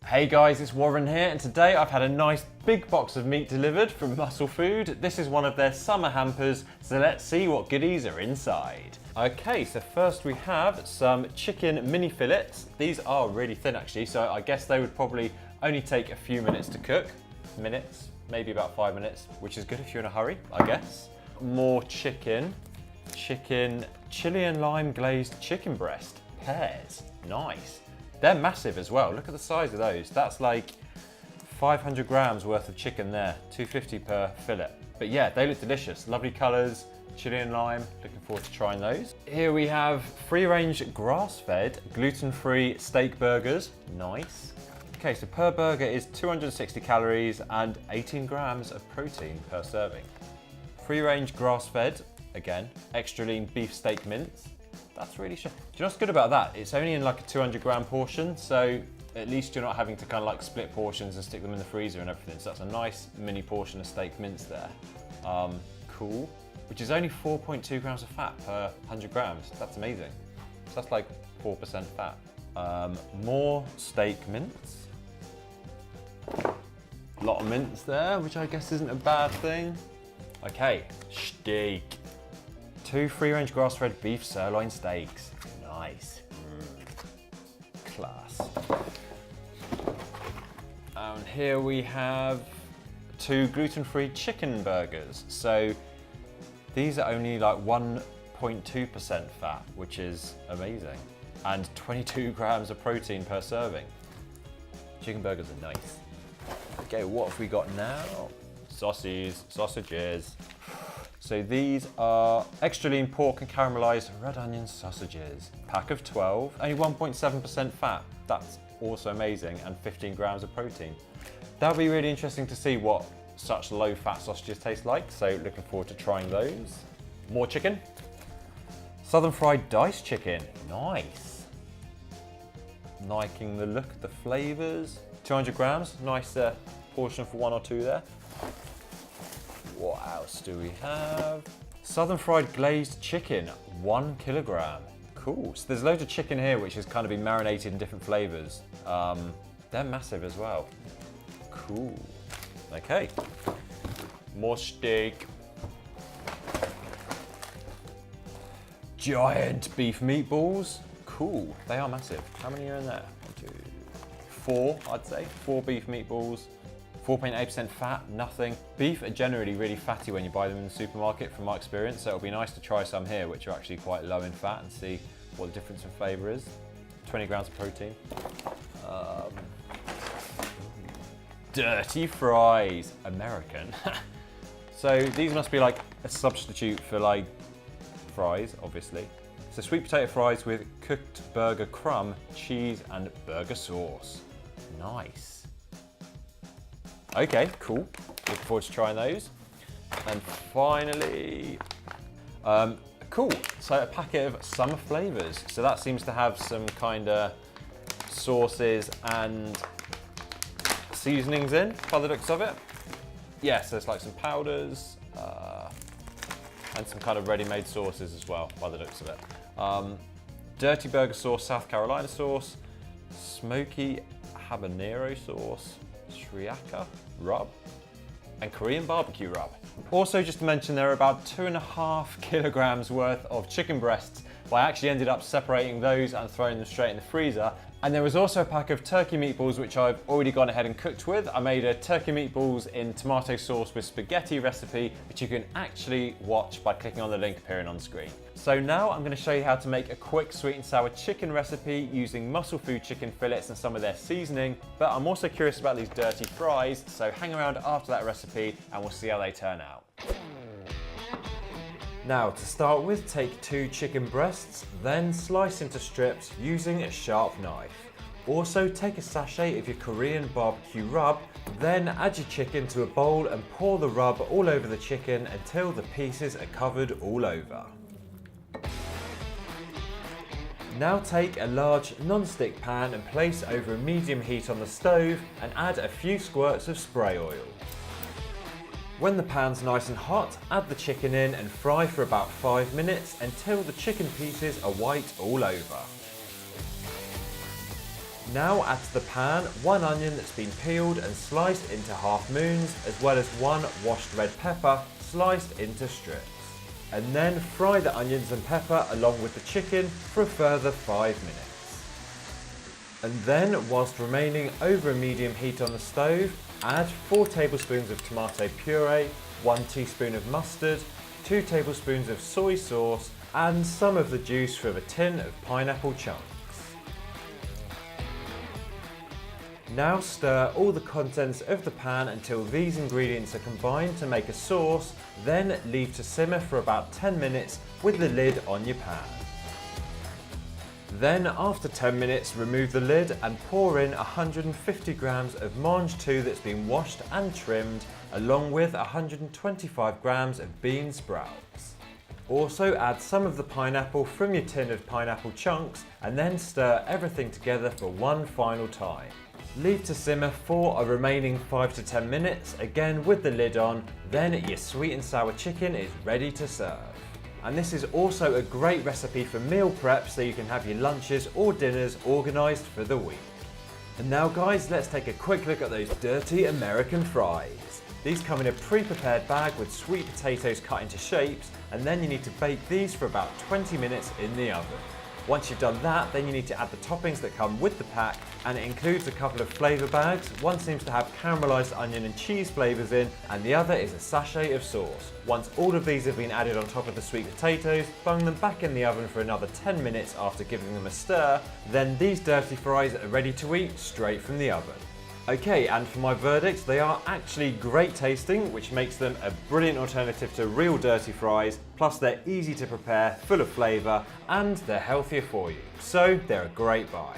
Hey guys, it's Warren here, and today I've had a nice big box of meat delivered from Muscle Food. This is one of their summer hampers, so let's see what goodies are inside. Okay, so first we have some chicken mini fillets. These are really thin actually, so I guess they would probably only take a few minutes to cook. Minutes, maybe about 5 minutes, which is good if you're in a hurry, I guess. More chicken. Chili and lime glazed chicken breast. Pears, nice. They're massive as well. Look at the size of those. That's like 500 grams worth of chicken there, 250 per fillet. But yeah, they look delicious. Lovely colors, chili and lime. Looking forward to trying those. Here we have free-range grass-fed gluten-free steak burgers. Nice. Okay, so per burger is 260 calories and 18 grams of protein per serving. Free-range grass-fed, again, extra lean beef steak mince. That's really sure. Do you know what's good about that? It's only in like a 200 gram portion, so at least you're not having to kind of like split portions and stick them in the freezer and everything. So that's a nice mini portion of steak mince there. Cool. Which is only 4.2 grams of fat per 100 grams. That's amazing. So that's like 4% fat. More steak mince. A lot of mince there, which I guess isn't a bad thing. Okay, steak. 2 free-range grass-fed beef sirloin steaks. Nice. Class. And here we have 2 gluten-free chicken burgers. So these are only like 1.2% fat, which is amazing. And 22 grams of protein per serving. Chicken burgers are nice. Okay, what have we got now? Sausages. So these are extra lean pork and caramelized red onion sausages. Pack of 12, only 1.7% fat. That's also amazing, and 15 grams of protein. That'll be really interesting to see what such low fat sausages taste like, so looking forward to trying those. More chicken. Southern fried diced chicken, nice. Liking the look, the flavors. 200 grams, nice portion for 1 or 2 there. What else do we have? Southern fried glazed chicken, 1 kilogram. Cool, so there's loads of chicken here which has kind of been marinated in different flavors. They're massive as well. Cool. Okay, more steak. Giant beef meatballs. Cool, they are massive. How many are in there? 1, 2, 4, I'd say. 4 beef meatballs. 4.8% fat, nothing. Beef are generally really fatty when you buy them in the supermarket from my experience, so it'll be nice to try some here which are actually quite low in fat and see what the difference in flavour is. 20 grams of protein. Dirty fries, American. So these must be like a substitute for like fries, obviously. So sweet potato fries with cooked burger crumb, cheese and burger sauce. Nice. Okay, cool. Looking forward to trying those. And finally, cool. So a packet of summer flavors. So that seems to have some kind of sauces and seasonings in, by the looks of it. Yeah, so it's like some powders and some kind of ready-made sauces as well, by the looks of it. Dirty burger sauce, South Carolina sauce, smoky habanero sauce, Sriracha rub, and Korean barbecue rub. Also, just to mention, there are about 2.5 kilograms worth of chicken breasts, but I actually ended up separating those and throwing them straight in the freezer. And there was also a pack of turkey meatballs, which I've already gone ahead and cooked with. I made a turkey meatballs in tomato sauce with spaghetti recipe, which you can actually watch by clicking on the link appearing on screen. So now I'm going to show you how to make a quick sweet and sour chicken recipe using Muscle Food chicken fillets and some of their seasoning. But I'm also curious about these dirty fries, so hang around after that recipe and we'll see how they turn out. Now, to start with, take 2 chicken breasts, then slice into strips using a sharp knife. Also, take a sachet of your Korean barbecue rub, then add your chicken to a bowl and pour the rub all over the chicken until the pieces are covered all over. Now take a large non-stick pan and place over a medium heat on the stove and add a few squirts of spray oil. When the pan's nice and hot, add the chicken in and fry for about 5 minutes until the chicken pieces are white all over. Now add to the pan 1 onion that's been peeled and sliced into half moons, as well as 1 washed red pepper sliced into strips. And then fry the onions and pepper along with the chicken for a further 5 minutes. And then, whilst remaining over a medium heat on the stove, add 4 tablespoons of tomato puree, 1 teaspoon of mustard, 2 tablespoons of soy sauce, and some of the juice from a tin of pineapple chunks. Now stir all the contents of the pan until these ingredients are combined to make a sauce, then leave to simmer for about 10 minutes with the lid on your pan. Then after 10 minutes, remove the lid and pour in 150 grams of mange tout that's been washed and trimmed, along with 125 grams of bean sprouts. Also add some of the pineapple from your tin of pineapple chunks and then stir everything together for one final time. Leave to simmer for a remaining 5 to 10 minutes, again with the lid on, then your sweet and sour chicken is ready to serve. And this is also a great recipe for meal prep so you can have your lunches or dinners organised for the week. And now guys, let's take a quick look at those dirty American fries. These come in a pre-prepared bag with sweet potatoes cut into shapes, and then you need to bake these for about 20 minutes in the oven. Once you've done that, then you need to add the toppings that come with the pack, and it includes a couple of flavour bags. One seems to have caramelised onion and cheese flavours in, and the other is a sachet of sauce. Once all of these have been added on top of the sweet potatoes, bung them back in the oven for another 10 minutes after giving them a stir, then these dirty fries are ready to eat straight from the oven. Okay, and for my verdict, they are actually great tasting, which makes them a brilliant alternative to real dirty fries, plus they're easy to prepare, full of flavour, and they're healthier for you. So they're a great buy.